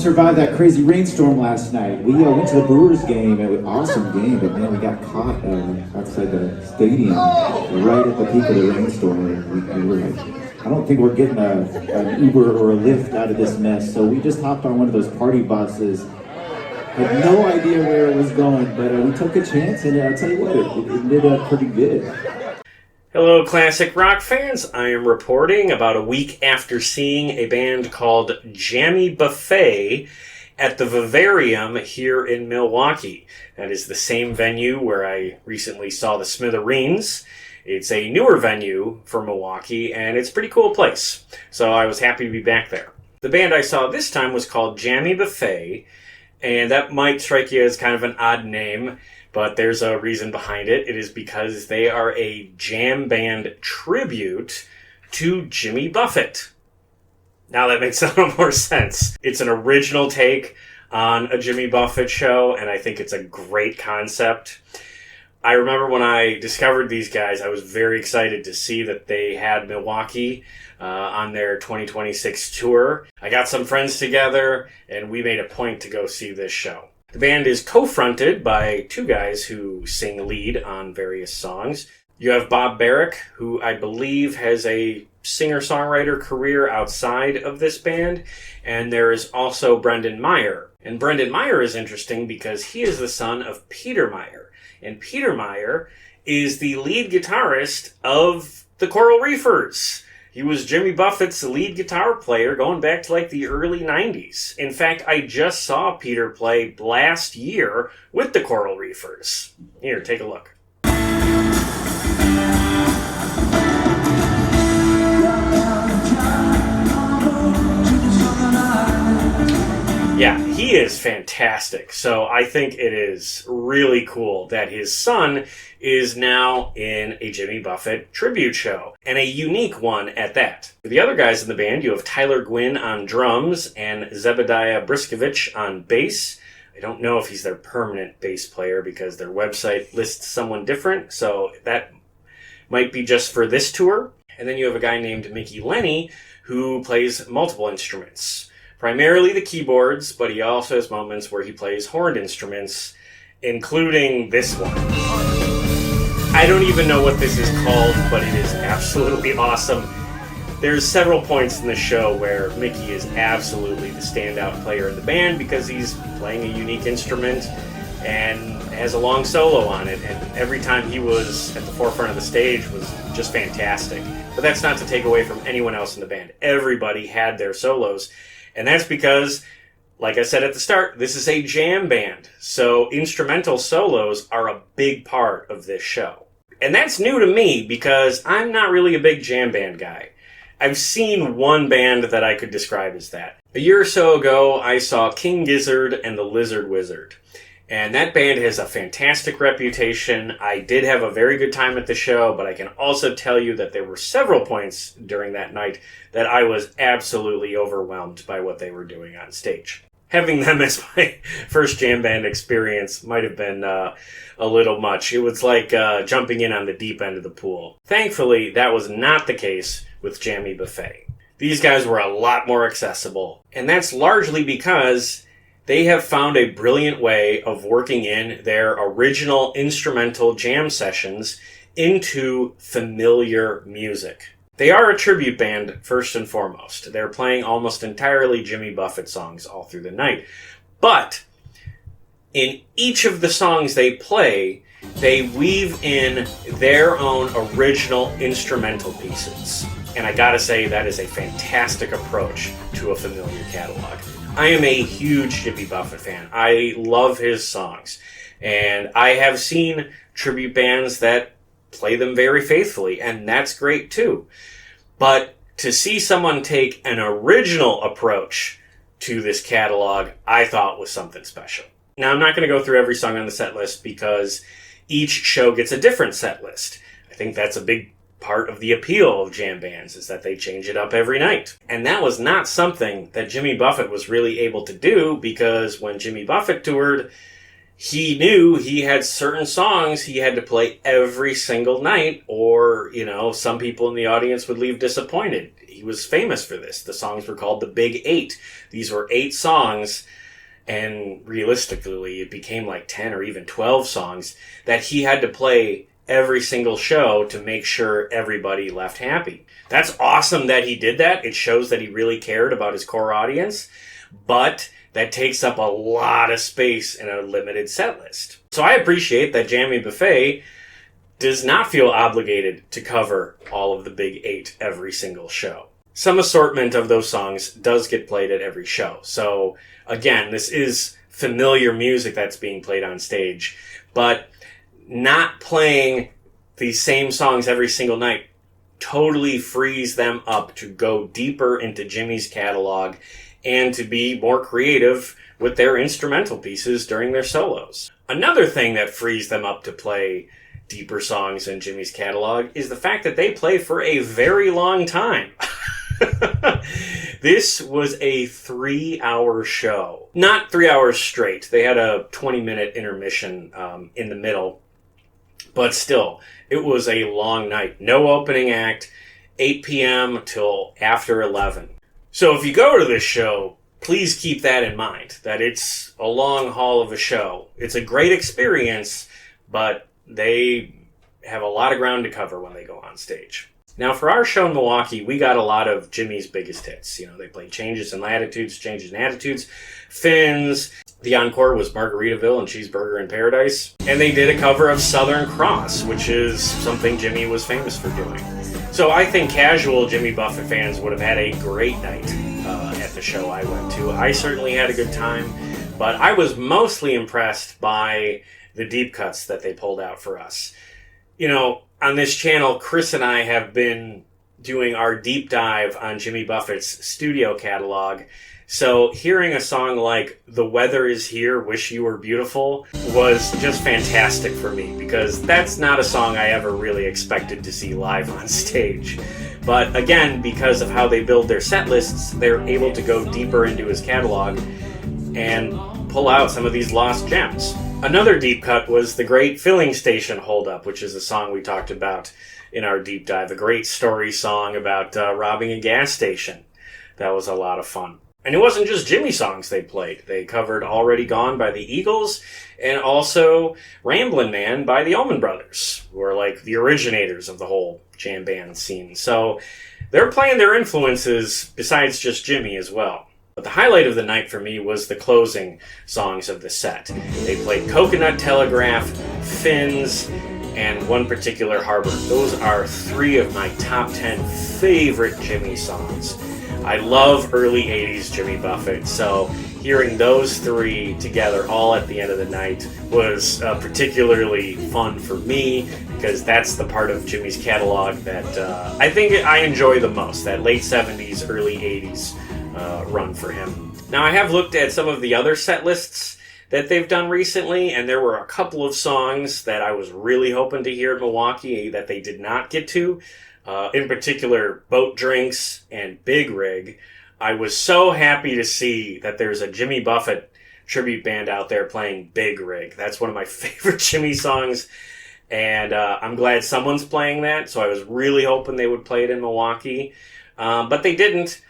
survive that crazy rainstorm last night. We went to the Brewers game. It was an awesome game, but man, we got caught outside the stadium right at the peak of the rainstorm. We were like, I don't think we're getting an Uber or a Lyft out of this mess. So we just hopped on one of those party buses. Had no idea where it was going, but we took a chance, and I'll tell you what, it ended up pretty good. Hello, classic rock fans. I am reporting about a week after seeing a band called Jammy Buffet at the Vivarium here in Milwaukee. That is the same venue where I recently saw the Smithereens. It's a newer venue for Milwaukee, and it's a pretty cool place. So I was happy to be back there. The band I saw this time was called Jammy Buffet, and that might strike you as kind of an odd name, but there's a reason behind it. It is because they are a jam band tribute to Jimmy Buffett. Now that makes a little more sense. It's an original take on a Jimmy Buffett show, and I think it's a great concept. I remember when I discovered these guys, I was very excited to see that they had Milwaukee on their 2026 tour. I got some friends together, and we made a point to go see this show. The band is co-fronted by two guys who sing lead on various songs. You have Bob Barrick, who I believe has a singer-songwriter career outside of this band, and there is also Brendan Meyer. And Brendan Meyer is interesting because he is the son of Peter Meyer, and Peter Meyer is the lead guitarist of the Coral Reefers. He was Jimmy Buffett's lead guitar player going back to like the early 90s. In fact, I just saw Peter play last year with the Coral Reefers. Here, take a look. Yeah, he is fantastic. So I think it is really cool that his son is now in a Jimmy Buffett tribute show, and a unique one at that. For the other guys in the band, you have Tyler Gwynn on drums and Zebediah Briskovich on bass. I don't know if he's their permanent bass player because their website lists someone different, so that might be just for this tour. And then you have a guy named Mickey Lenny who plays multiple instruments. Primarily the keyboards, but he also has moments where he plays horned instruments, including this one. I don't even know what this is called, but it is absolutely awesome. There's several points in the show where Mickey is absolutely the standout player in the band because he's playing a unique instrument and has a long solo on it, and every time he was at the forefront of the stage was just fantastic. But that's not to take away from anyone else in the band. Everybody had their solos. And that's because, like I said at the start, this is a jam band. So instrumental solos are a big part of this show. And that's new to me because I'm not really a big jam band guy. I've seen one band that I could describe as that. A year or so ago, I saw King Gizzard and the Lizard Wizard. And that band has a fantastic reputation. I did have a very good time at the show, but I can also tell you that there were several points during that night that I was absolutely overwhelmed by what they were doing on stage. Having them as my first jam band experience might have been a little much. It was like jumping in on the deep end of the pool. Thankfully, that was not the case with Jammy Buffet. These guys were a lot more accessible, and that's largely because they have found a brilliant way of working in their original instrumental jam sessions into familiar music. They are a tribute band, first and foremost. They're playing almost entirely Jimmy Buffett songs all through the night. But in each of the songs they play, they weave in their own original instrumental pieces. And I gotta say, that is a fantastic approach to a familiar catalog. I am a huge Jimmy Buffett fan. I love his songs. And I have seen tribute bands that play them very faithfully, and that's great too. But to see someone take an original approach to this catalog, I thought was something special. Now, I'm not going to go through every song on the set list because each show gets a different set list. I think that's a big part of the appeal of jam bands, is that they change it up every night. And that was not something that Jimmy Buffett was really able to do, because when Jimmy Buffett toured, he knew he had certain songs he had to play every single night, or, some people in the audience would leave disappointed. he was famous for this. The songs were called the Big Eight. These were 8 songs, and realistically, it became like 10 or even 12 songs that he had to play every single show to make sure everybody left happy. That's awesome that he did that. It shows that he really cared about his core audience, but that takes up a lot of space in a limited set list. So I appreciate that Jammy Buffet does not feel obligated to cover all of the Big Eight every single show. Some assortment of those songs does get played at every show. So again, this is familiar music that's being played on stage, but not playing these same songs every single night totally frees them up to go deeper into Jimmy's catalog and to be more creative with their instrumental pieces during their solos. Another thing that frees them up to play deeper songs in Jimmy's catalog is the fact that they play for a very long time. This was a 3-hour show. Not 3 hours straight. They had a 20-minute intermission in the middle. But still, it was a long night. No opening act, 8 p.m. till after 11. So if you go to this show, please keep that in mind, that it's a long haul of a show. It's a great experience, but they have a lot of ground to cover when they go on stage. Now, for our show in Milwaukee, we got a lot of Jimmy's biggest hits. You know, they played Changes in Latitudes, Changes in Attitudes, Fins. The encore was Margaritaville and Cheeseburger in Paradise. And they did a cover of Southern Cross, which is something Jimmy was famous for doing. So I think casual Jimmy Buffett fans would have had a great night at the show I went to. I certainly had a good time, but I was mostly impressed by the deep cuts that they pulled out for us. You know, on this channel, Chris and I have been doing our deep dive on Jimmy Buffett's studio catalog. So hearing a song like The Weather Is Here, Wish You Were Beautiful was just fantastic for me, because that's not a song I ever really expected to see live on stage. But again, because of how they build their set lists, they're able to go deeper into his catalog and pull out some of these lost gems. Another deep cut was The Great Filling Station Holdup, which is a song we talked about in our deep dive. A great story song about robbing a gas station. That was a lot of fun. And it wasn't just Jimmy songs they played. They covered Already Gone by the Eagles and also Ramblin' Man by the Allman Brothers, who are like the originators of the whole jam band scene. So they're playing their influences besides just Jimmy as well. But the highlight of the night for me was the closing songs of the set. They played Coconut Telegraph, Fins, and One Particular Harbor. Those are 3 of my top 10 favorite Jimmy songs. I love early 80s Jimmy Buffett, so hearing those 3 together all at the end of the night was particularly fun for me, because that's the part of Jimmy's catalog that I think I enjoy the most, that late 70s, early 80s run for him. Now, I have looked at some of the other set lists that they've done recently, and there were a couple of songs that I was really hoping to hear at Milwaukee that they did not get to. In particular, Boat Drinks and Big Rig. I was so happy to see that there's a Jimmy Buffett tribute band out there playing Big Rig. That's one of my favorite Jimmy songs, and I'm glad someone's playing that, so I was really hoping they would play it in Milwaukee, but they didn't.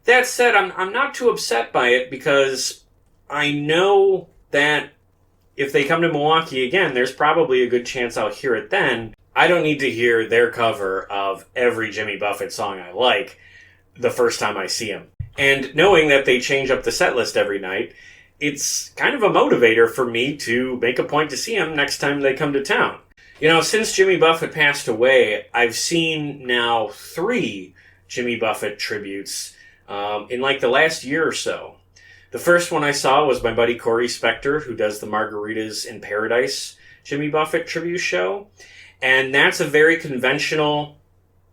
That said, I'm not too upset by it, because I know that if they come to Milwaukee again, there's probably a good chance I'll hear it then. I don't need to hear their cover of every Jimmy Buffett song I like the first time I see them. And knowing that they change up the set list every night, it's kind of a motivator for me to make a point to see them next time they come to town. You know, since Jimmy Buffett passed away, I've seen now 3 Jimmy Buffett tributes in like the last year or so. The first one I saw was my buddy Corey Spector, who does the Margaritas in Paradise Jimmy Buffett tribute show. And that's a very conventional,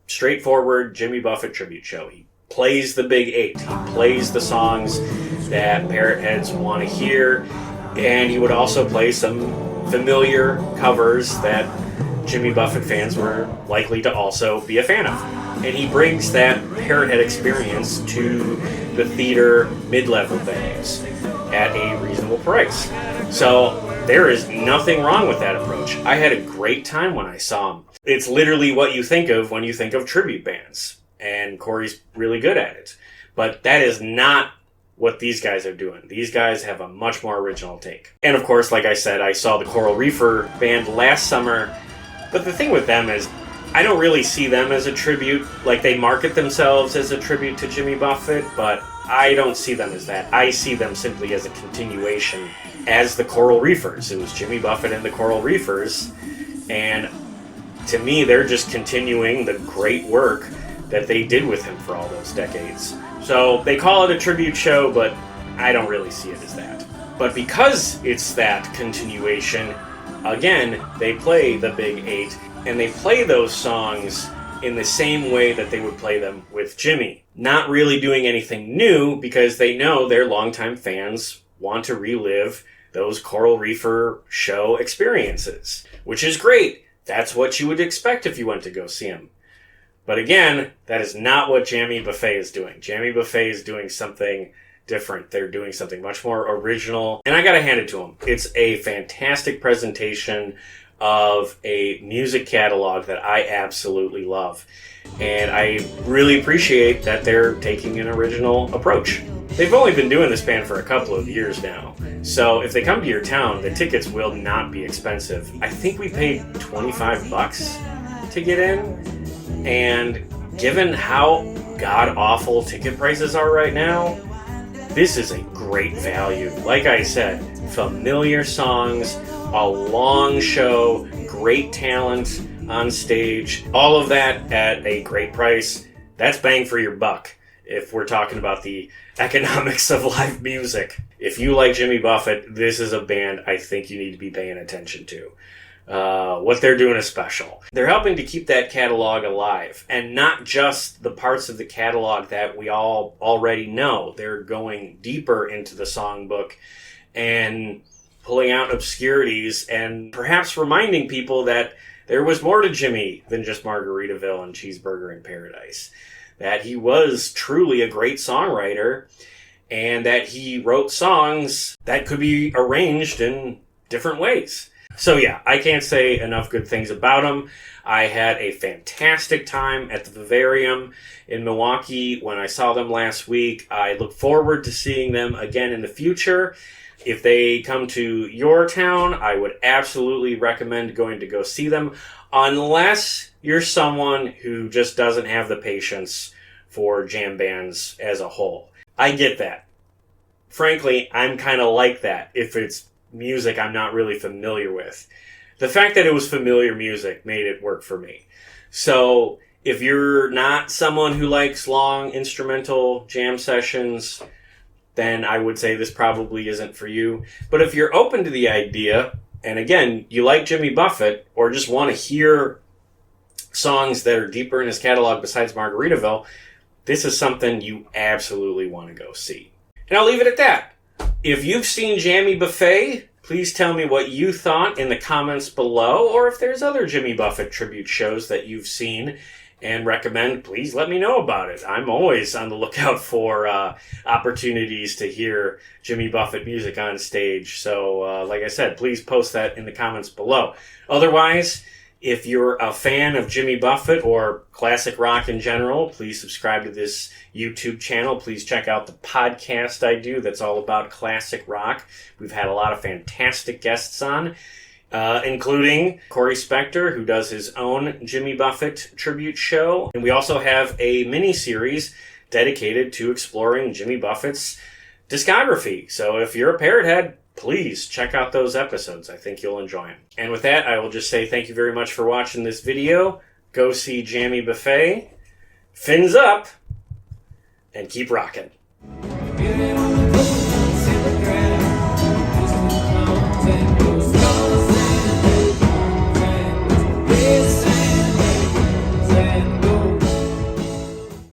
straightforward Jimmy Buffett tribute show. He plays the Big 8. He plays the songs that parrot heads want to hear. And he would also play some familiar covers that Jimmy Buffett fans were likely to also be a fan of. And he brings that parrot head experience to the theater mid-level venues at a reasonable price. So there is nothing wrong with that approach. I had a great time when I saw him. It's literally what you think of when you think of tribute bands. and Corey's really good at it. But that is not what these guys are doing. These guys have a much more original take. And of course, like I said, I saw the Coral Reefer band last summer, but the thing with them is I don't really see them as a tribute. Like, they market themselves as a tribute to Jimmy Buffett, but I don't see them as that. I see them simply as a continuation as the Coral Reefers. It was Jimmy Buffett and the Coral Reefers, and to me, they're just continuing the great work that they did with him for all those decades. So they call it a tribute show, but I don't really see it as that. But because it's that continuation, again, they play the Big Eight, and they play those songs in the same way that they would play them with Jimmy. Not really doing anything new, because they know their longtime fans want to relive those Coral Reefer show experiences, which is great. That's what you would expect if you went to go see him. But again, that is not what Jammy Buffet is doing. Jammy Buffet is doing something different. They're doing something much more original, and I gotta hand it to them. It's a fantastic presentation of a music catalog that I absolutely love. And I really appreciate that they're taking an original approach. They've only been doing this band for a couple of years now. So if they come to your town, the tickets will not be expensive. I think we paid $25 to get in. And given how god-awful ticket prices are right now, this is a great value. Like I said, familiar songs, a long show, great talent on stage, all of that at a great price. That's bang for your buck if we're talking about the economics of live music. If you like Jimmy Buffett, this is a band I think you need to be paying attention to. What they're doing is special. They're helping to keep that catalog alive, and not just the parts of the catalog that we all already know. They're going deeper into the songbook and pulling out obscurities and perhaps reminding people that there was more to Jimmy than just Margaritaville and Cheeseburger in Paradise. That he was truly a great songwriter, and that he wrote songs that could be arranged in different ways. So yeah, I can't say enough good things about him. I had a fantastic time at the Vivarium in Milwaukee when I saw them last week. I look forward to seeing them again in the future. If they come to your town, I would absolutely recommend going to go see them, unless you're someone who just doesn't have the patience for jam bands as a whole. I get that. Frankly, I'm kind of like that if it's music I'm not really familiar with. The fact that it was familiar music made it work for me. So if you're not someone who likes long instrumental jam sessions, then I would say this probably isn't for you. But if you're open to the idea, and again, you like Jimmy Buffett, or just want to hear songs that are deeper in his catalog besides Margaritaville, this is something you absolutely want to go see. And I'll leave it at that. If you've seen Jammy Buffet, please tell me what you thought in the comments below, or if there's other Jimmy Buffett tribute shows that you've seen and recommend, please let me know about it. I'm always on the lookout for opportunities to hear Jimmy Buffett music on stage. So, like I said, please post that in the comments below. Otherwise, if you're a fan of Jimmy Buffett or classic rock in general, please subscribe to this YouTube channel. Please check out the podcast I do that's all about classic rock. We've had a lot of fantastic guests on, including Corey Spector, who does his own Jimmy Buffett tribute show. And we also have a mini-series dedicated to exploring Jimmy Buffett's discography. So if you're a parrot head, please check out those episodes. I think you'll enjoy them. And with that, I will just say thank you very much for watching this video. Go see Jammy Buffet. Fins up, and keep rocking.